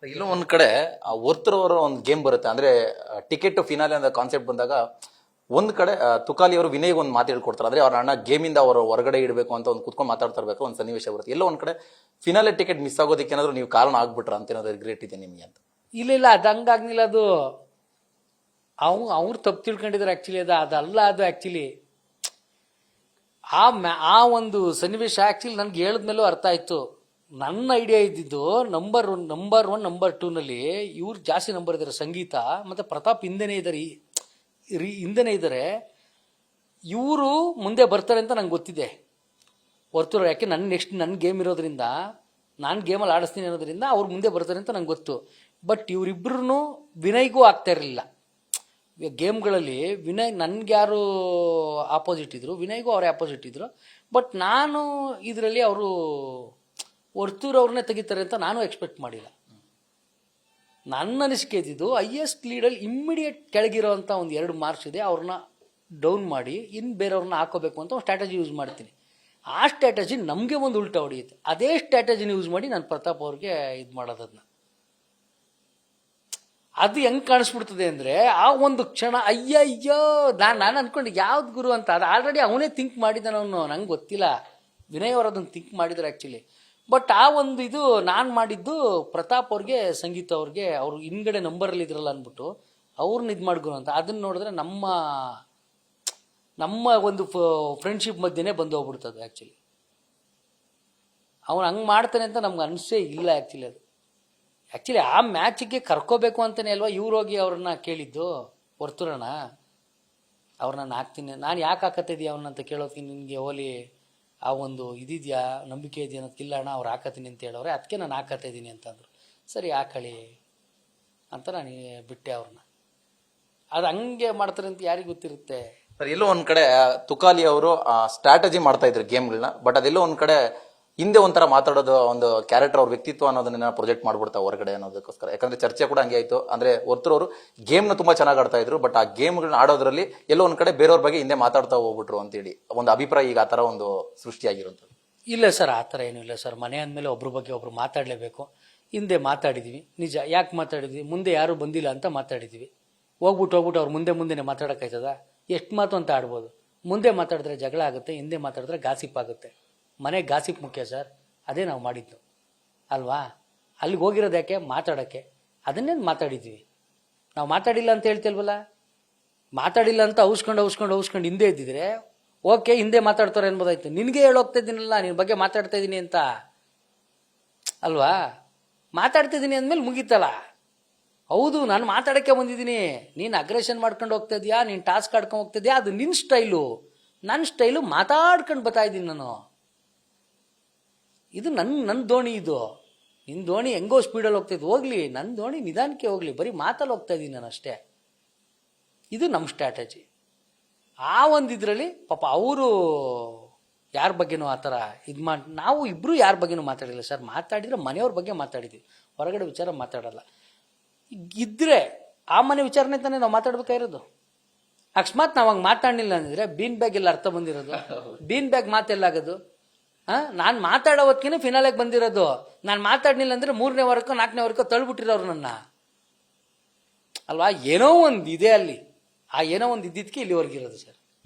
ಇಲ್ಲೋ ಒಂದ್ ಕಡೆ ಅವರ ಒಂದು ಗೇಮ್ ಬರುತ್ತೆ ಅಂದ್ರೆ ಟಿಕೆಟ್ ಫಿನಾಲೆ ಅಂತ ಕಾನ್ಸೆಪ್ಟ್ ಬಂದಾಗ ಒಂದ್ ಕಡೆ ತುಕಾಲಿ ಅವರು ವಿನಯ್ ಒಂದು ಮಾತು ಹೇಳ್ಕೊಡ್ತಾರೆ ಅಂದ್ರೆ ಅವ್ರ ಅಣ್ಣ ಗೇಮ್ ಇಂದ ಅವರು ಹೊರಗಡೆ ಇಡಬೇಕು ಅಂತ ಒಂದು ಕುತ್ಕೊಂಡು ಮಾತಾಡ್ತಾ ಇರ್ಬೇಕು ಒಂದು ಸನ್ನಿವೇಶ ಬರುತ್ತೆ. ಎಲ್ಲೋ ಒಂದ್ ಕಡೆ ಫಿನಾಲೆ ಟಿಕೆಟ್ ಮಿಸ್ ಆಗೋದಕ್ಕೆ ಏನಾದ್ರು ನೀವು ಕಾರಣ ಆಗ್ಬಿಟ್ರ ಅಂತ ಏನಾದ್ರು ರಿಗ್ರೆಟ್ ಇದೆ ನಿಮ್ಗೆ ಅಂತ? ಇಲ್ಲ ಅದು ಹಂಗಾಗ್ನಿಲ್ಲ. ಅದು ಅವ್ರು ತಪ್ಪು ತಿಳ್ಕೊಂಡಿದ್ದಾರೆ ಆಕ್ಚುಲಿ. ಅದಲ್ಲ ಅದು ಆಕ್ಚುಲಿ ಆ ಒಂದು ಸನ್ನಿವೇಶ ಆಕ್ಚುಲಿ ನನ್ಗೆ ಹೇಳಿದ್ಮೇಲೂ ಅರ್ಥ ಆಯ್ತು. ನನ್ನ ಐಡಿಯಾ ಇದ್ದಿದ್ದು ನಂಬರ್ ಒನ್ ನಂಬರ್ 2 ನಲ್ಲಿ ಇವ್ರು ಜಾಸ್ತಿ ನಂಬರ್ ಇದ್ದಾರೆ, ಸಂಗೀತ ಮತ್ತೆ ಪ್ರತಾಪ್ ಹಿಂದೆನೇ ಇದ್ದಾರೆ, ಹಿಂದೆನೇ ಇದ್ದಾರೆ. ಇವರು ಮುಂದೆ ಬರ್ತಾರೆ ಅಂತ ನಂಗೆ ಗೊತ್ತಿದೆ ಹೊರತು, ಯಾಕೆ ನನ್ನ ಗೇಮ್ ಇರೋದ್ರಿಂದ, ನಾನು ಗೇಮಲ್ಲಿ ಆಡಿಸ್ತೀನಿ ಅನ್ನೋದ್ರಿಂದ ಅವ್ರು ಮುಂದೆ ಬರ್ತಾರೆ ಅಂತ ನಂಗೆ ಗೊತ್ತು. ಬಟ್ ಇವರಿಬ್ರು ವಿನಯ್ಗೂ ಆಗ್ತಾ ಇರಲಿಲ್ಲ ಗೇಮ್ಗಳಲ್ಲಿ. ವಿನಯ್ ನನ್ಗೆ ಯಾರು ಆಪೋಸಿಟ್ ಇದ್ರು, ವಿನಯ್ಗೂ ಅವರೇ ಆಪೋಸಿಟ್ ಇದ್ರು. ಬಟ್ ನಾನು ಇದರಲ್ಲಿ ಅವರು ಅವ್ರನ್ನೇ ತೆಗಿತಾರೆ ಅಂತ ನಾನು ಎಕ್ಸ್ಪೆಕ್ಟ್ ಮಾಡಿಲ್ಲ. ನನ್ನ ಅನಿಸಿಕೆ ಇದ್ದಿದ್ದು ಹೈಯೆಸ್ಟ್ ಲೀಡಲ್ಲಿ ಇಮ್ಮಿಡಿಯೇಟ್ ಕೆಳಗಿರೋ ಅಂತ ಒಂದು 2 ಮಾರ್ಕ್ಸ್ ಇದೆ, ಅವ್ರನ್ನ ಡೌನ್ ಮಾಡಿ ಇನ್ನು ಬೇರೆಯವ್ರನ್ನ ಹಾಕೋಬೇಕು ಅಂತ ಒಂದು ಸ್ಟ್ರಾಟಜಿ ಯೂಸ್ ಮಾಡ್ತೀನಿ. ಆ ಸ್ಟ್ರಾಟಜಿ ನಮಗೆ ಒಂದು ಉಲ್ಟಾ ಹೊಡೆಯುತ್ತೆ. ಅದೇ ಸ್ಟ್ರಾಟಜಿನ ಯೂಸ್ ಮಾಡಿ ನಾನು ಪ್ರತಾಪ್ ಅವ್ರಿಗೆ ಇದು ಮಾಡೋದನ್ನ. ಅದು ಹೆಂಗೆ ಕಾಣಿಸ್ಬಿಡ್ತದೆ ಅಂದರೆ ಆ ಒಂದು ಕ್ಷಣ ಅಯ್ಯಯ್ಯೋ ನಾನು ಅಂದ್ಕೊಂಡು ಯಾವ್ದು ಗುರು ಅಂತ. ಅದು ಆಲ್ರೆಡಿ ಅವನೇ ಥಿಂಕ್ ಮಾಡಿದ್ದಾನೆ ಅವನು, ನಂಗೆ ಗೊತ್ತಿಲ್ಲ. ವಿನಯ್ ಅವರು ಅದನ್ನು ಥಿಂಕ್ ಮಾಡಿದ್ದಾರೆ ಆ್ಯಕ್ಚುಲಿ. ಬಟ್ ಆ ಒಂದು ಇದು ನಾನು ಮಾಡಿದ್ದು ಪ್ರತಾಪ್ ಅವ್ರಿಗೆ, ಸಂಗೀತ ಅವ್ರಿಗೆ, ಅವ್ರು ಹಿಂದ್ಗಡೆ ನಂಬರಲ್ಲಿ ಇದ್ರಲ್ಲ ಅಂದ್ಬಿಟ್ಟು ಅವ್ರನ್ನ ಇದು ಮಾಡ್ಗುರು ಅಂತ. ಅದನ್ನು ನೋಡಿದ್ರೆ ನಮ್ಮ ಒಂದು ಫ್ರೆಂಡ್ಶಿಪ್ ಮಧ್ಯೆನೇ ಬಂದು ಹೋಗ್ಬಿಡ್ತದೆ ಆ್ಯಕ್ಚುಲಿ. ಅವ್ನು ಹಂಗೆ ಮಾಡ್ತಾನೆ ಅಂತ ನಮ್ಗೆ ಅನಿಸೇ ಇಲ್ಲ ಆ್ಯಕ್ಚುಲಿ. ಅದು ಆ್ಯಕ್ಚುಲಿ ಆ ಮ್ಯಾಚಿಗೆ ಕರ್ಕೋಬೇಕು ಅಂತಲೇ ಅಲ್ವಾ ಇವ್ರು ಹೋಗಿ ಅವ್ರನ್ನ ಕೇಳಿದ್ದು ಹೊರ್ತುರಣ. ಅವ್ರನ್ನ ನಾನು ಹಾಕ್ತೀನಿ, ನಾನು ಯಾಕೆ ಹಾಕತ್ತಿದ್ದೀಯ ಅವನಂತ ಕೇಳೋದಕ್ಕೆ ನಿನಗೆ ಹೋಲಿ ಆ ಒಂದು ಇದಿದೆಯಾ, ನಂಬಿಕೆ ಇದೆಯಾ ಅನ್ನೋದಕ್ಕಿಲ್ಲ ಅಣ್ಣ, ಅವ್ರು ಹಾಕತ್ತೀನಿ ಅಂತ ಹೇಳೋರೆ, ಅದಕ್ಕೆ ನಾನು ಹಾಕತ್ತಾ ಇದ್ದೀನಿ ಅಂತಂದರು. ಸರಿ ಹಾಕಳಿ ಅಂತ ನಾನು ಬಿಟ್ಟೆ ಅವ್ರನ್ನ. ಅದು ಹಂಗೆ ಮಾಡ್ತಾರೆ ಅಂತ ಯಾರಿಗೆ ಗೊತ್ತಿರುತ್ತೆ ಸರ್. ಎಲ್ಲೋ ಒಂದ್ ಕಡೆ ತುಕಾಲಿ ಅವರು ಸ್ಟ್ರಾಟಜಿ ಮಾಡ್ತಾ ಇದ್ರು ಗೇಮ್ಗಳನ್ನ, ಬಟ್ ಅದೆಲ್ಲೋ ಒಂದ್ ಕಡೆ ಹಿಂದೆ ಒಂಥರ ಮಾತಾಡೋದು, ಒಂದು ಕ್ಯಾರೆಕ್ಟರ್ ಅವ್ರ ವ್ಯಕ್ತಿತ್ವ ಅನ್ನೋದನ್ನ ಪ್ರೊಜೆಕ್ಟ್ ಮಾಡ್ಬಿಡ್ತಾ ಹೊರಗಡೆ ಅನ್ನೋದಕ್ಕೋಸ್ಕರ. ಯಾಕಂದ್ರೆ ಚರ್ಚೆ ಕೂಡ ಹಂಗೆ ಆಯ್ತು. ಅಂದ್ರೆ ಹೊರತುರವರು ಗೇಮ್ನ ತುಂಬಾ ಚೆನ್ನಾಗಿ ಆಡ್ತಾ ಇದ್ರು, ಬಟ್ ಆ ಗೇಮ್ಗಳನ್ನ ಆಡೋದ್ರಲ್ಲಿ ಎಲ್ಲೋ ಒಂದ್ ಕಡೆ ಬೇರೆಯವ್ರ ಬಗ್ಗೆ ಹಿಂದೆ ಮಾತಾಡ್ತಾ ಹೋಗ್ಬಿಟ್ರು ಅಂತೇಳಿ ಒಂದು ಅಭಿಪ್ರಾಯ ಈಗ ಆ ತರ ಒಂದು ಸೃಷ್ಟಿಯಾಗಿರುವಂಥದ್ದು. ಇಲ್ಲ ಸರ್, ಆ ಥರ ಏನೂ ಇಲ್ಲ ಸರ್. ಮನೆ ಅಂದಮೇಲೆ ಒಬ್ರ ಬಗ್ಗೆ ಒಬ್ರು ಮಾತಾಡಲೇಬೇಕು. ಹಿಂದೆ ಮಾತಾಡಿದ್ವಿ ನಿಜ. ಯಾಕೆ ಮಾತಾಡಿದ್ವಿ? ಮುಂದೆ ಯಾರು ಬಂದಿಲ್ಲ ಅಂತ ಮಾತಾಡಿದ್ವಿ. ಹೋಗ್ಬಿಟ್ಟು ಅವ್ರು ಮುಂದೆನೇ ಮಾತಾಡೋಕ್ಕಾಯ್ತದ? ಎಷ್ಟು ಮಾತು ಅಂತ ಆಡ್ಬೋದು. ಮುಂದೆ ಮಾತಾಡಿದ್ರೆ ಜಗಳ ಆಗುತ್ತೆ, ಹಿಂದೆ ಮಾತಾಡಿದ್ರೆ ಗಾಸಿಪ್ ಆಗುತ್ತೆ. ಮನೆ ಗಾಸಿಪ್ ಮುಖ್ಯ ಸರ್. ಅದೇ ನಾವು ಮಾಡಿದ್ದು ಅಲ್ವಾ? ಅಲ್ಲಿಗೆ ಹೋಗಿರೋದು ಯಾಕೆ? ಮಾತಾಡೋಕ್ಕೆ. ಅದನ್ನೇನು ಮಾತಾಡಿದ್ವಿ ನಾವು. ಮಾತಾಡಿಲ್ಲ ಅಂತ ಹೇಳ್ತಿಲ್ವಲ್ಲ. ಮಾತಾಡಿಲ್ಲ ಅಂತ ಔಸ್ಕೊಂಡು ಹಿಂದೆ ಇದ್ದಿದ್ರೆ ಓಕೆ, ಹಿಂದೆ ಮಾತಾಡ್ತಾರೆ ಅನ್ಬೋದಾಯ್ತು. ನಿನಗೆ ಹೇಳೋಗ್ತಾ ಇದ್ದೀನಲ್ಲ, ನಿನ್ನ ಬಗ್ಗೆ ಮಾತಾಡ್ತಾ ಇದ್ದೀನಿ ಅಂತ ಅಲ್ವಾ? ಮಾತಾಡ್ತಿದ್ದೀನಿ ಅಂದಮೇಲೆ ಮುಗೀತಲ್ಲ. ಹೌದು, ನಾನು ಮಾತಾಡೋಕ್ಕೆ ಬಂದಿದ್ದೀನಿ, ನೀನು ಅಗ್ರೆಷನ್ ಮಾಡ್ಕೊಂಡು ಹೋಗ್ತಾ ಇದೆಯಾ, ನೀನು ಟಾಸ್ಕ್ ಆಡ್ಕೊಂಡು ಹೋಗ್ತಾ ಇದೆಯಾ, ಅದು ನಿನ್ನ ಸ್ಟೈಲು. ನನ್ನ ಸ್ಟೈಲು ಮಾತಾಡ್ಕೊಂಡು ಬರ್ತಾ ಇದ್ದೀನಿ ನಾನು. ಇದು ನನ್ನ ದೋಣಿ. ಇದು ನಿನ್ನ ದೋಣಿ ಹೆಂಗೋ ಸ್ಪೀಡಲ್ಲಿ ಹೋಗ್ತಾಯಿದ್ದು ಹೋಗ್ಲಿ, ನನ್ನ ದೋಣಿ ನಿಧಾನಕ್ಕೆ ಹೋಗ್ಲಿ, ಬರೀ ಮಾತಲ್ಲಿ ಹೋಗ್ತಾ ಇದ್ದೀನಿ ನಾನು ಅಷ್ಟೇ. ಇದು ನಮ್ಮ ಸ್ಟ್ರಾಟಜಿ. ಆ ಒಂದು ಇದರಲ್ಲಿ ಪಾಪ ಅವರು ಯಾರ ಬಗ್ಗೆನೂ ಆ ಥರ ಇದು ಮಾಡಿ, ನಾವು ಇಬ್ಬರು ಯಾರ ಬಗ್ಗೆನೂ ಮಾತಾಡಿಲ್ಲ ಸರ್. ಮಾತಾಡಿದ್ರೆ ಮನೆಯವ್ರ ಬಗ್ಗೆ ಮಾತಾಡಿದ್ವಿ, ಹೊರಗಡೆ ವಿಚಾರ ಮಾತಾಡಲ್ಲ. ಇದ್ದರೆ ಆ ಮನೆ ವಿಚಾರನೇ ತಾನೇ ನಾವು ಮಾತಾಡ್ಬೇಕಾಗಿರೋದು. ಅಕಸ್ಮಾತ್ ನಾವು ಹಂಗೆ ಮಾತಾಡಲಿಲ್ಲ ಅಂದಿದ್ರೆ ಬೀನ್ ಬ್ಯಾಗ್ ಎಲ್ಲ ಅರ್ಥ ಬಂದಿರೋದು. ಬೀನ್ ಬ್ಯಾಗ್ ಮಾತೆಲ್ಲಾಗೋದು? ನಾನು ಮಾತಾಡೋ ಹೊತ್ತಿಗೆ ಫಿನಾಲೆಗೆ ಬಂದಿರೋದು. ನಾನು ಮಾತಾಡಲಿಲ್ಲ ಅಂದರೆ 3ನೇ ವಾರಕ್ಕೋ 4ನೇ ವಾರಕ್ಕೋ ತಳ್ಳಿಬಿಟ್ಟಿರೋರು ನನ್ನ ಅಲ್ವಾ? ಏನೋ ಒಂದು ಇದೆ ಅಲ್ಲಿ. ಆ ಏನೋ ಒಂದು ಇದ್ದಿದ್ದಕ್ಕೆ ಇಲ್ಲಿವರೆಗಿರೋದು ಸರ್.